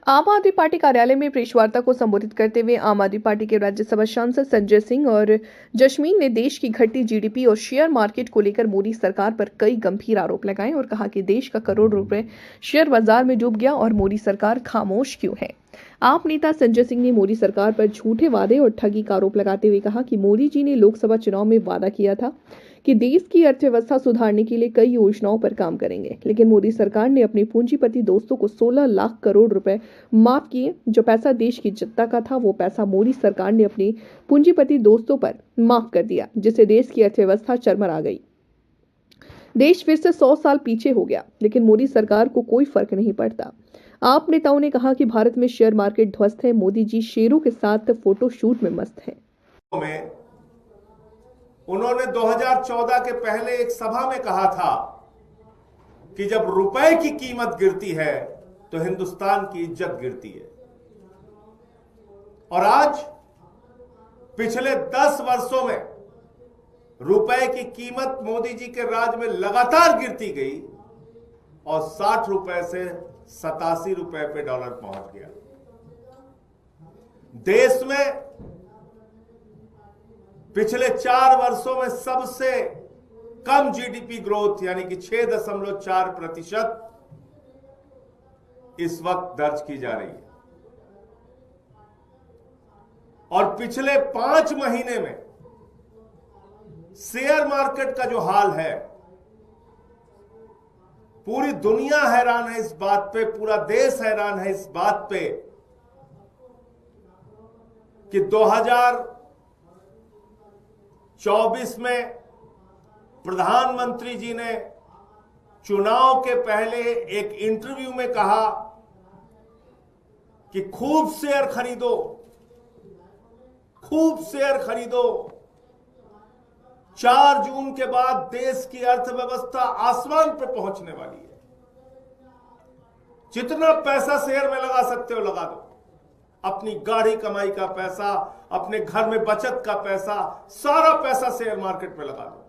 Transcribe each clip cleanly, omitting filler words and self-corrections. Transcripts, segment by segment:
आम आदमी पार्टी कार्यालय में प्रेस वार्ता को संबोधित करते हुए आम आदमी पार्टी के राज्यसभा सांसद संजय सिंह और जशमीन ने देश की घटती जीडीपी और शेयर मार्केट को लेकर मोदी सरकार पर कई गंभीर आरोप लगाए और कहा कि देश का करोड़ रुपए शेयर बाजार में डूब गया और मोदी सरकार खामोश क्यों है। आप नेता संजय सिंह ने मोदी सरकार पर झूठे वादे और ठगी का आरोप लगाते हुए कहा कि मोदी जी ने लोकसभा चुनाव में वादा किया था कि देश की अर्थव्यवस्था सुधारने के लिए कई योजनाओं पर काम करेंगे, लेकिन मोदी सरकार ने अपने पूंजीपति दोस्तों को 16 लाख करोड़ रुपए माफ किए। जो पैसा देश की जनता का था वो पैसा मोदी सरकार ने अपने पूंजीपति दोस्तों पर माफ कर दिया, जिससे देश की अर्थव्यवस्था चरमरा गई। देश फिर से 100 साल पीछे हो गया, लेकिन मोदी सरकार को कोई फर्क नहीं पड़ता। आप नेताओं ने कहा कि भारत में शेयर मार्केट ध्वस्त है, मोदी जी शेरों के साथ फोटो शूट में मस्त हैं। उन्होंने 2014 के पहले एक सभा में कहा था कि जब रुपए की कीमत गिरती है तो हिंदुस्तान की इज्जत गिरती है। और आज पिछले 10 वर्षों में रुपए की कीमत मोदी जी के राज में लगातार गिरती गई और 60 रुपए से 87 रुपए पे डॉलर पहुंच गया। देश में पिछले 4 वर्षों में सबसे कम जीडीपी ग्रोथ यानी कि 6.4% इस वक्त दर्ज की जा रही है। और पिछले 5 महीने में शेयर मार्केट का जो हाल है, पूरी दुनिया हैरान है इस बात पे, पूरा देश हैरान है इस बात पे कि 2024 में प्रधानमंत्री जी ने चुनाव के पहले एक इंटरव्यू में कहा कि खूब शेयर खरीदो, खूब शेयर खरीदो। 4 जून के बाद देश की अर्थव्यवस्था आसमान पे पहुंचने वाली है। जितना पैसा शेयर में लगा सकते हो लगा दो। अपनी गाढ़ी कमाई का पैसा, अपने घर में बचत का पैसा, सारा पैसा शेयर मार्केट में लगा दो।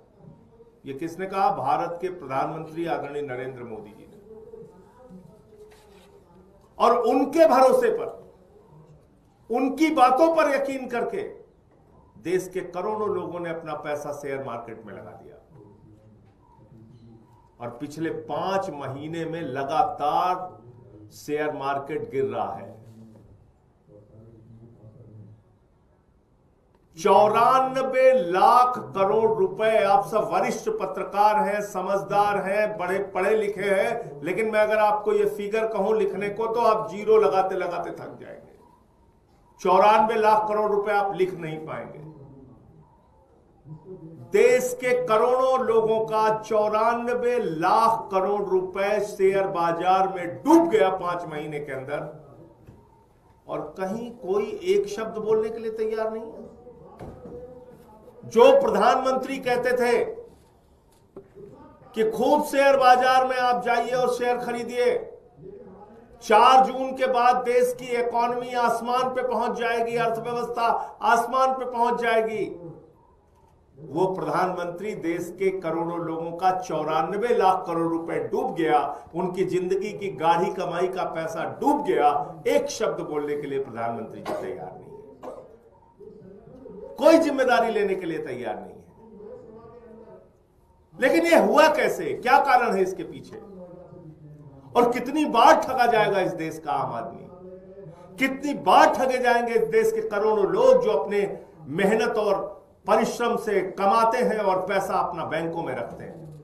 ये किसने कहा? भारत के प्रधानमंत्री आदरणीय नरेंद्र मोदी जी ने। और उनके भरोसे पर, उनकी बातों पर यकीन करके देश के करोड़ों लोगों ने अपना पैसा शेयर मार्केट में लगा दिया। और पिछले 5 महीने में लगातार शेयर मार्केट गिर रहा है। 94 लाख करोड़ रुपए। आप सब वरिष्ठ पत्रकार हैं, समझदार हैं, बड़े पढ़े लिखे हैं, लेकिन मैं अगर आपको ये फिगर कहूं लिखने को तो आप जीरो लगाते लगाते थक जाएंगे। 94 लाख करोड़ रुपए आप लिख नहीं पाएंगे। देश के करोड़ों लोगों का 94 लाख करोड़ रुपए शेयर बाजार में डूब गया 5 महीने के अंदर, और कहीं कोई एक शब्द बोलने के लिए तैयार नहीं है। जो प्रधानमंत्री कहते थे कि खूब शेयर बाजार में आप जाइए और शेयर खरीदिए, 4 जून के बाद देश की इकोनॉमी आसमान पे पहुंच जाएगी, अर्थव्यवस्था आसमान पे पहुंच जाएगी, वो प्रधानमंत्री देश के करोड़ों लोगों का 94 लाख करोड़ रुपए डूब गया, उनकी जिंदगी की गाढ़ी कमाई का पैसा डूब गया। एक शब्द बोलने के लिए प्रधानमंत्री जी तैयार नहीं है, कोई जिम्मेदारी लेने के लिए तैयार नहीं है। लेकिन ये हुआ कैसे? क्या कारण है इसके पीछे? और कितनी बार ठगा जाएगा इस देश का आम आदमी? कितनी बार ठगे जाएंगे इस देश के करोड़ों लोग जो अपने मेहनत और परिश्रम से कमाते हैं और पैसा अपना बैंकों में रखते हैं,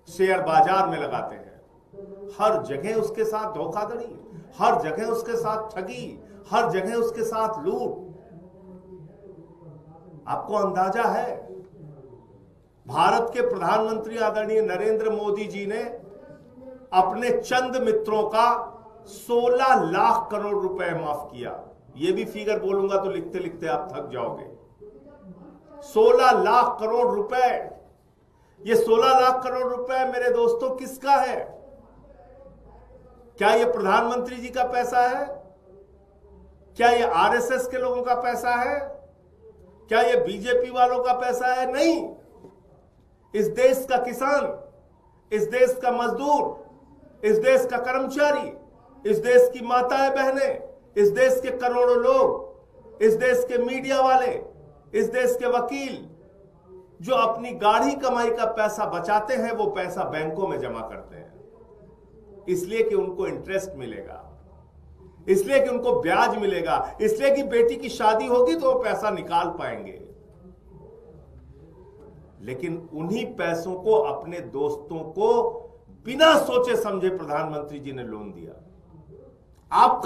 शेयर बाजार में लगाते हैं। हर जगह उसके साथ धोखाधड़ी, हर जगह उसके साथ ठगी, हर जगह उसके साथ लूट। आपको अंदाजा है, भारत के प्रधानमंत्री आदरणीय नरेंद्र मोदी जी ने अपने चंद मित्रों का 16 लाख करोड़ रुपए माफ किया। यह भी फिगर बोलूंगा तो लिखते लिखते आप थक जाओगे। 16 लाख करोड़ रुपए। ये 16 लाख करोड़ रुपए मेरे दोस्तों किसका है? क्या ये प्रधानमंत्री जी का पैसा है? क्या ये आरएसएस के लोगों का पैसा है? क्या ये बीजेपी वालों का पैसा है? नहीं। इस देश का किसान, इस देश का मजदूर, इस देश का कर्मचारी, इस देश की माताएं बहनें, इस देश के करोड़ों लोग, इस देश के मीडिया वाले, इस देश के वकील जो अपनी गाढ़ी कमाई का पैसा बचाते हैं, वो पैसा बैंकों में जमा करते हैं, इसलिए कि उनको इंटरेस्ट मिलेगा, इसलिए कि उनको ब्याज मिलेगा, इसलिए कि बेटी की शादी होगी तो वो पैसा निकाल पाएंगे। लेकिन उन्हीं पैसों को अपने दोस्तों को बिना सोचे समझे प्रधानमंत्री जी ने लोन दिया। आपका